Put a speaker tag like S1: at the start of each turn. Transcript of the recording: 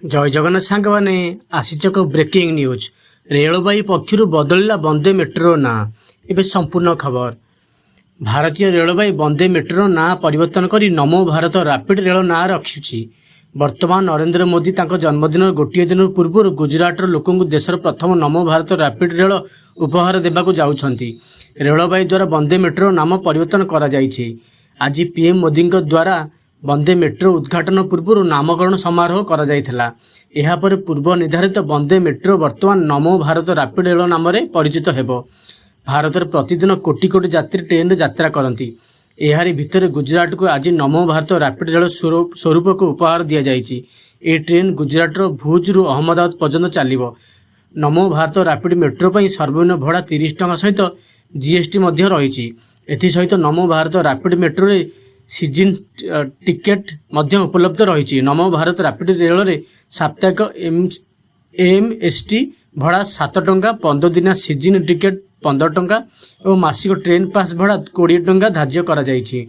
S1: जय जगन्नाथ सांग मैंने आसीच एक ब्रेकिंग न्यूज रेलवे पक्षर बदलला वंदे मेट्रो ना एवं संपूर्ण खबर। भारतीय रेलवे वंदे मेट्रो ना परिवर्तन कर नमो भारत रैपिड रेल ना रखुची। वर्तमान नरेंद्र मोदी तांको जन्मदिन गोटे दिन पूर्व गुजरातर लोक देशर प्रथम नमो भारत रैपिड रेल उपहार देवाक जाउछंती। रेलवे द्वारा वंदे मेट्रो नाम परिवर्तन करा जायछि। आज पीएम मोदी द्वारा वंदे मेट्रो उद्घाटन पूर्व नामकरण समारोह करा जायथिला। एहा पर पूर्व निर्धारित वंदे मेट्रो वर्तमान नमो भारत रैपिड रेल नाम परिचित हेबो। भारतर प्रतिदिन कोटी कोटी यात्री ट्रेन यात्रा करती। एहारी भितर गुजरात को आज नमो भारत रैपिड रेल स्वरूप को उपहार दि जाइछि। ए ट्रेन गुजरातर भुज रु अहमदाबाद पर्यंत चलिबो। नमो भारत रैपिड मेट्रो पर सर्वनिम्न भड़ा 30 टंका सहित जीएसटी मध्य रही। एसहित नमो भारत रैपिड मेट्रो रे सीजन टिकेट मध्य उपलब्ध रही। नमो भारत रैपिड रेल रे साप्ताहिक एमएसटी भड़ा 7 टंका, 15 दिना सीजन टिकेट 15 टंका और मासिक ट्रेन पास भड़ा 20 टंका धार्य करा जायछि।